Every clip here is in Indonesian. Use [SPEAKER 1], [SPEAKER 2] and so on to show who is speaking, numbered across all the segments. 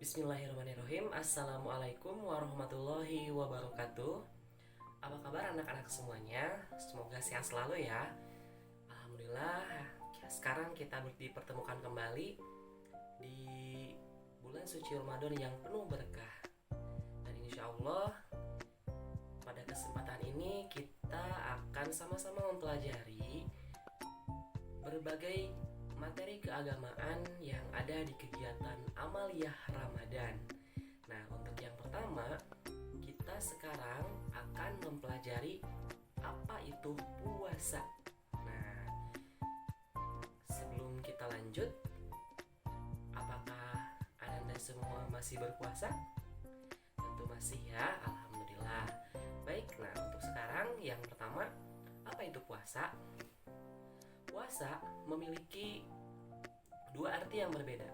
[SPEAKER 1] Bismillahirrahmanirrahim. Assalamualaikum warahmatullahi wabarakatuh. Apa kabar anak-anak semuanya? Semoga sehat selalu ya. Alhamdulillah, sekarang kita dipertemukan kembali di bulan suci Ramadan yang penuh berkah. Dan insya Allah pada kesempatan ini kita akan sama-sama mempelajari berbagai materi keagamaan yang ada di kegiatan Amaliyah Ramadan. Nah, untuk yang pertama, kita sekarang akan mempelajari apa itu puasa. Nah, sebelum kita lanjut, apakah Anda semua masih berpuasa? Tentu masih ya, alhamdulillah. Baik, nah untuk sekarang yang pertama, apa itu puasa? Puasa memiliki dua arti yang berbeda.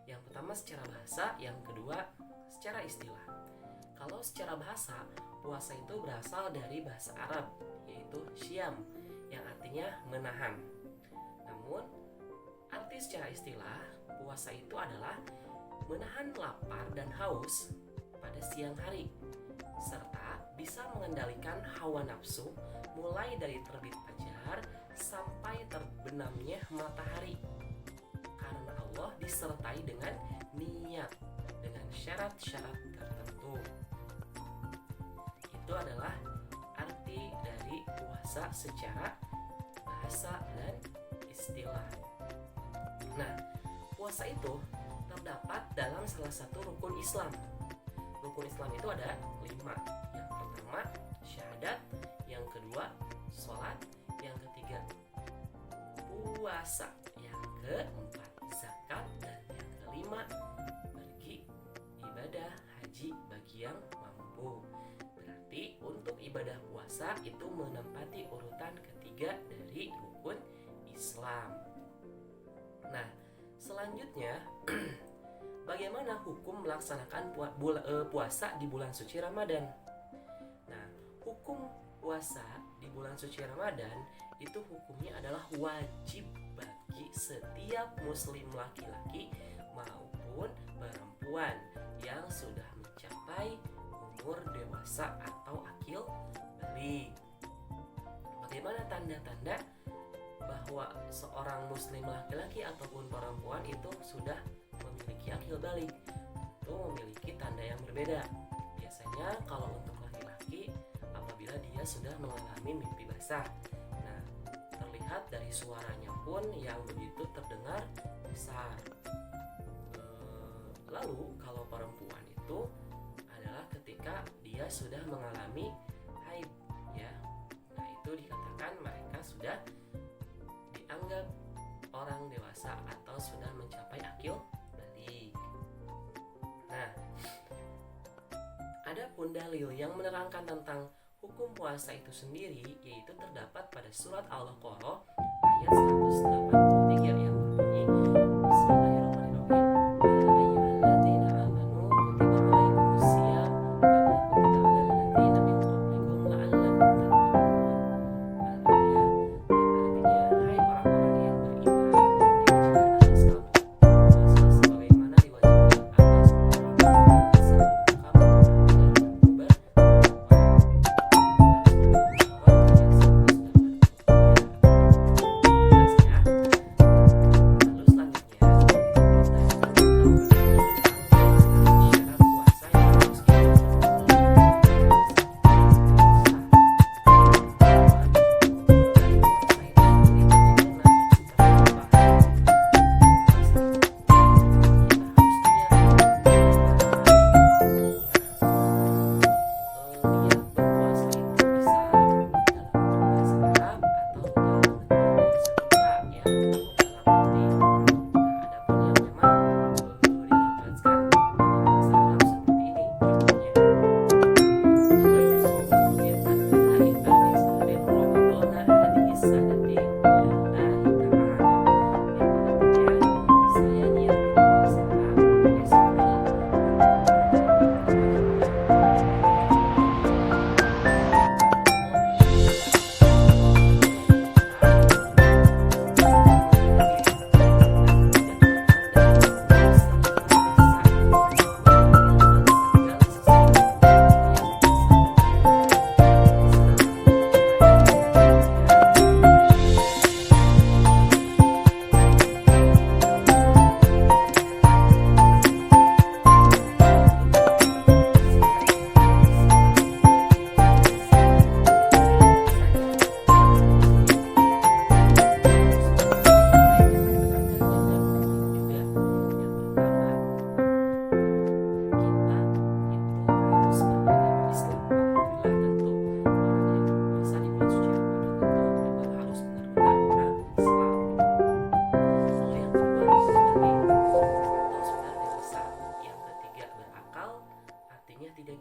[SPEAKER 1] Yang pertama secara bahasa, yang kedua secara istilah. Kalau secara bahasa, puasa itu berasal dari bahasa Arab, yaitu syam, yang artinya menahan. Namun, arti secara istilah, puasa itu adalah menahan lapar dan haus pada siang hari, serta bisa mengendalikan hawa nafsu mulai dari terbit fajar sampai terbenamnya matahari, karena Allah disertai dengan niat dengan syarat-syarat tertentu. Itu adalah arti dari puasa secara bahasa dan istilah. Nah, puasa itu terdapat dalam salah satu rukun Islam. Rukun Islam itu ada 5. Yang pertama syahadat, yang kedua sholat, yang ketiga puasa, yang keempat zakat, dan yang kelima pergi ibadah haji bagi yang mampu. Berarti untuk ibadah puasa itu menempati urutan ketiga dari rukun Islam. Nah, selanjutnya bagaimana hukum melaksanakan puasa di bulan suci Ramadan? Nah, hukum puasa di bulan suci Ramadan itu hukumnya adalah wajib bagi setiap muslim laki-laki maupun perempuan yang sudah mencapai umur dewasa atau akil balik. Bagaimana tanda-tanda bahwa seorang muslim laki-laki ataupun perempuan itu sudah memiliki akil balik? Itu memiliki tanda yang berbeda. Biasanya kalau untuk laki-laki, apabila dia sudah mengalami mimpi basah, nah terlihat dari suaranya pun yang begitu terdengar besar. Lalu kalau perempuan itu adalah ketika dia sudah mengalami haid, ya. Nah itu dikatakan mereka sudah dianggap orang dewasa atau sudah mencapai akil balik. Nah, ada pun dalil yang menerangkan tentang hukum puasa itu sendiri, yaitu terdapat pada surat Al-Baqarah ayat 183 yang berbunyi Bismillahirrahmanirrahim. Ya ayyuhalladzina amanu kutiba alaikumusiyam kama kutiba alal ladzina min qablikum la'allakum tattaqun. Al-ayah yang artinya, hai orang-orang yang beriman, diwajibkan atas kamu puasa sebagaimana diwajibkan atas orang-orang sebelum kamu agar kamu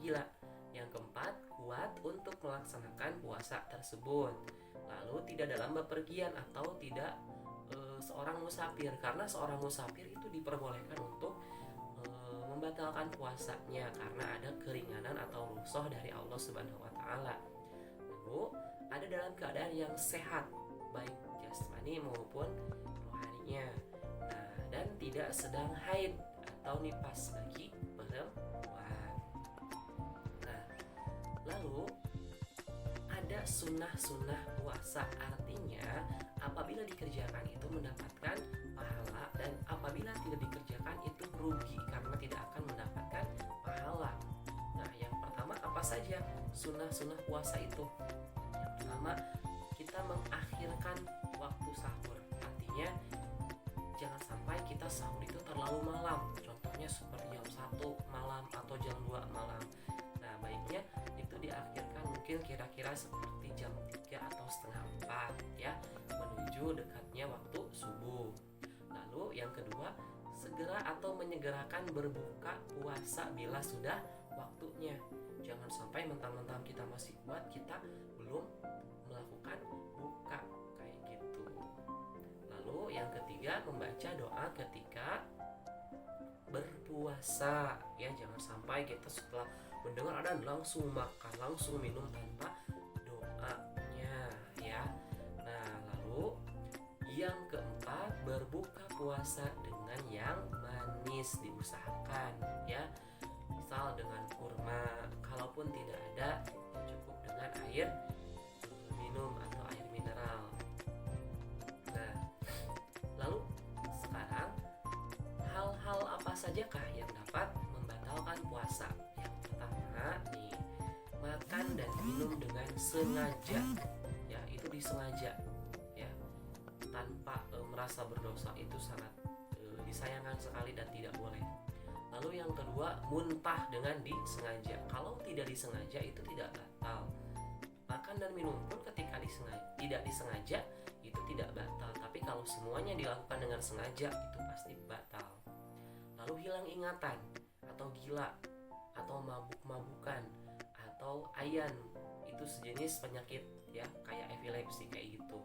[SPEAKER 1] gila. Yang keempat, kuat untuk melaksanakan puasa tersebut. Lalu tidak dalam bepergian atau tidak seorang musafir, karena seorang musafir itu diperbolehkan untuk membatalkan puasanya karena ada keringanan atau rukhsah dari Allah Subhanahu wa taala. Lalu ada dalam keadaan yang sehat baik jasmani maupun rohaninya. Nah, dan tidak sedang haid atau nifas bagi perempuan. Nah, lalu ada sunnah-sunnah puasa, artinya apabila dikerjakan itu mendapatkan pahala, dan apabila tidak dikerjakan itu rugi karena tidak akan mendapatkan pahala. Nah, yang pertama apa saja sunnah-sunnah puasa itu? Yang pertama, kita mengakhirkan waktu sahur, artinya jangan sampai kita sahur itu terlalu malam, contohnya seperti jam 1 malam atau jam 2 malam. Nah, baiknya itu diakhirkan mungkin kira-kira seperti jam 3 atau setengah 4 ya, menuju dekatnya waktu subuh. Lalu yang kedua, segera atau menyegerakan berbuka puasa bila sudah waktunya. Jangan sampai mentang-mentang kita masih kuat, kita belum melakukan buka kayak gitu. Lalu yang ketiga, membaca doa ketika berpuasa ya, jangan sampai kita setelah mendengar adzan langsung makan, langsung minum tanpa doanya ya. Nah, lalu yang keempat, berbuka puasa dengan yang manis diusahakan ya, misal dengan kurma, kalaupun tidak ada ya cukup dengan air minum atau air mineral. Nah, lalu sekarang hal-hal apa sajakah yang dapat membatalkan puasa? Yang pertama nih, makan dan minum dengan sengaja ya, itu disengaja ya, tanpa merasa berdosa, itu sangat disayangkan sekali dan tidak boleh. Lalu yang kedua, muntah dengan disengaja. Kalau tidak disengaja itu tidak batal. Makan dan minum pun ketika tidak disengaja itu tidak batal, tapi kalau semuanya dilakukan dengan sengaja itu pasti batal. Lalu hilang ingatan atau gila atau mabuk-mabukan atau ayan, itu sejenis penyakit ya, kayak epilepsi kayak gitu.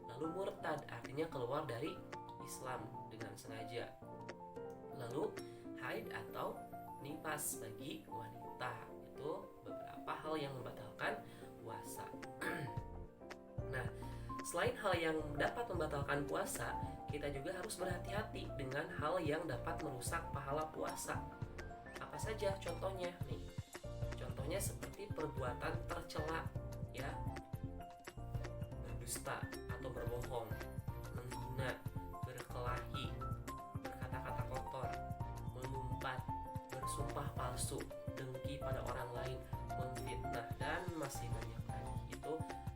[SPEAKER 1] Lalu murtad, artinya keluar dari Islam dengan sengaja. Lalu haid atau nifas bagi wanita, itu beberapa hal yang membatalkan puasa. Nah, selain hal yang dapat membatalkan puasa, kita juga harus berhati-hati dengan hal yang dapat merusak pahala puasa. Apa saja contohnya nih? Contohnya seperti perbuatan tercela ya, berdusta atau berbohong, menghina, berkelahi, berkata-kata kotor, mengumpat, bersumpah palsu, dengki pada orang lain, memfitnah, dan masih banyak lagi. Itu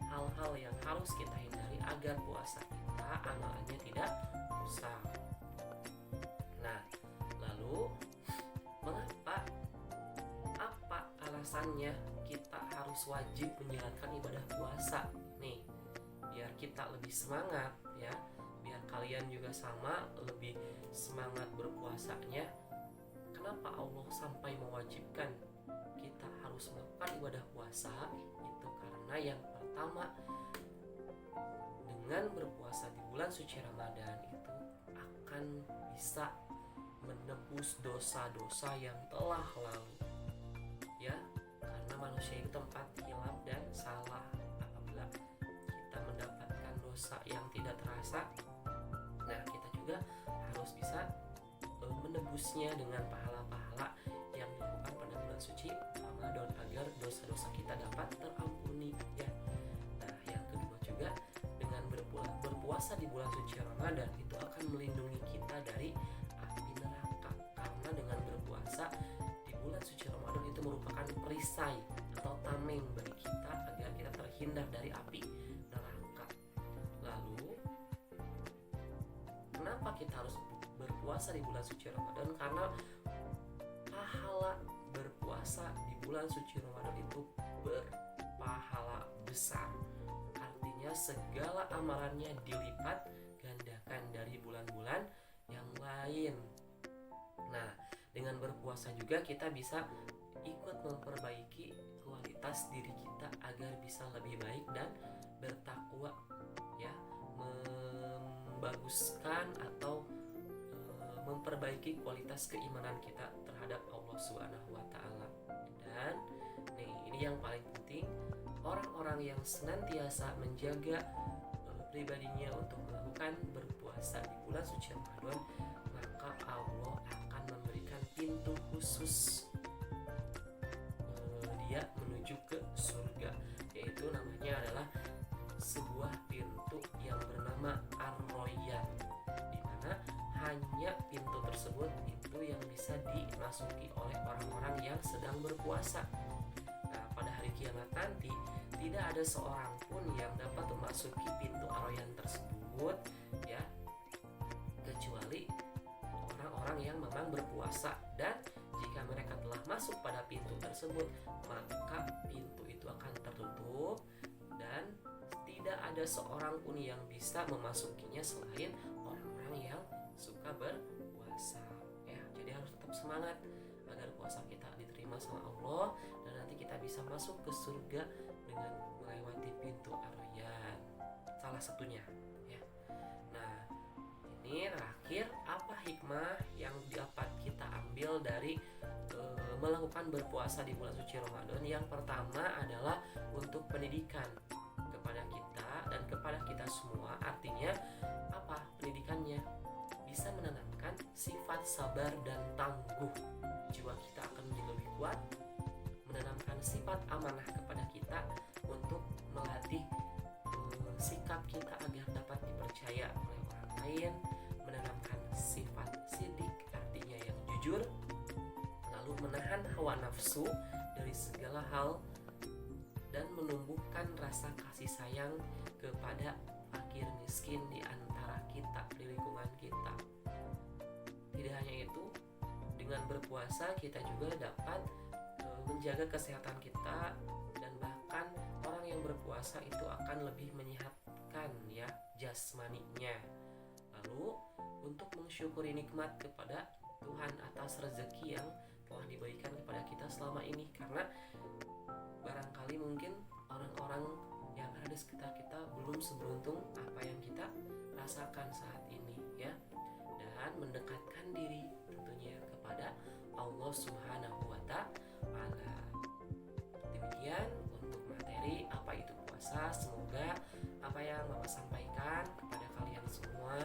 [SPEAKER 1] hal-hal yang harus kita hindari agar puasa kita amalannya tidak rusak. Nah, lalu mengapa? Apa alasannya kita harus wajib menjalankan ibadah puasa? Nih, biar kita lebih semangat ya, biar kalian juga sama lebih semangat berpuasanya. Kenapa Allah sampai mewajibkan kita harus melakukan ibadah puasa? Itu karena yang pertama, dengan berpuasa di bulan suci Ramadan itu akan bisa menebus dosa-dosa yang telah lalu ya, karena manusia itu tempat hilaf dan salah. Apabila kita mendapatkan dosa yang tidak terasa, nah kita juga harus bisa menebusnya dengan pahala-pahala yang dilakukan pada bulan suci Ramadan agar dosa-dosa kita dapat terampuni ya. Nah, yang kedua juga, dengan berpuasa di bulan suci Ramadan itu akan melindungi kita dari api neraka, karena dengan berpuasa di bulan suci Ramadan itu merupakan perisai atau tameng bagi kita agar kita terhindar dari api neraka. Lalu kenapa kita harus berpuasa di bulan suci Ramadan? Karena pahala berpuasa di bulan suci Ramadan itu berpahala besar. Artinya segala amalannya dilipat gandakan dari bulan-bulan yang lain. Nah, dengan berpuasa juga kita bisa ikut memperbaiki kualitas diri kita agar bisa lebih baik dan bertakwa, ya, membaguskan atau memperbaiki kualitas keimanan kita terhadap Allah Subhanahu wa taala. Dan nih, ini yang paling penting, orang-orang yang senantiasa menjaga pribadinya untuk melakukan berpuasa di bulan suci Ramadan, maka Allah akan memberikan pintu khusus dia menuju ke surga, yaitu namanya adalah sebuah pintu yang bernama Ar-Royyan, di mana hanya pintu tersebut itu yang bisa dimasuki oleh orang-orang yang sedang berpuasa. Nah, pada hari kiamat nanti tidak ada seorang pun yang dapat memasuki pintu Ar-Royyan tersebut, ya, kecuali orang-orang yang memang berpuasa. Dan jika mereka telah masuk pada pintu tersebut, maka pintu itu akan tertutup dan tidak ada seorang pun yang bisa memasukinya selain orang-orang yang suka berpuasa, ya. Jadi harus tetap semangat agar puasa kita diterima sama Allah dan nanti kita bisa masuk ke surga dengan melewati pintu Ar-Royyan, salah satunya, ya. Nah, ini terakhir, apa hikmah yang dapat kita ambil dari melakukan berpuasa di bulan suci Ramadan? Yang pertama adalah untuk pendidikan kepada kita dan kepada kita semua. Artinya apa pendidikannya? Bisa menanamkan sifat sabar dan tangguh. Jiwa kita akan menjadi lebih kuat, menanamkan sifat amanah kepada kita untuk melatih sikap kita agar dapat dipercaya oleh orang lain, menanamkan sifat sidik, artinya yang jujur, lalu menahan hawa nafsu dari segala hal, dan menumbuhkan rasa kasih sayang kepada fakir miskin di antara kita, di lingkungan kita. Tidak hanya itu, dengan berpuasa kita juga dapat menjaga kesehatan kita, dan bahkan orang yang berpuasa itu akan lebih menyehatkan, ya, jasmaninya. Lalu untuk mensyukuri nikmat kepada Tuhan atas rezeki yang telah diberikan kepada kita selama ini, karena barangkali mungkin orang-orang yang ada di sekitar kita belum seberuntung apa yang kita rasakan saat ini, ya. Dan mendekatkan diri tentunya kepada Allah Subhanahu wa taala. Demikian untuk materi apa itu puasa. Semoga apa yang Bapak sampaikan kepada kalian semua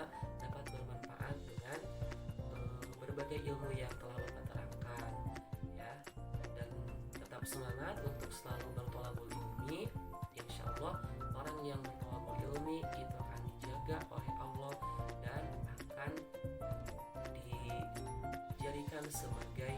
[SPEAKER 1] dapat bermanfaat dengan berbagai ilmu yang telah Bapak terangkan, ya. Dan tetap semangat untuk selalu berthalabul ilmi. Insyaallah orang yang berthalabul ilmi itu akan dijaga oleh Allah dan akan dijadikan sebagai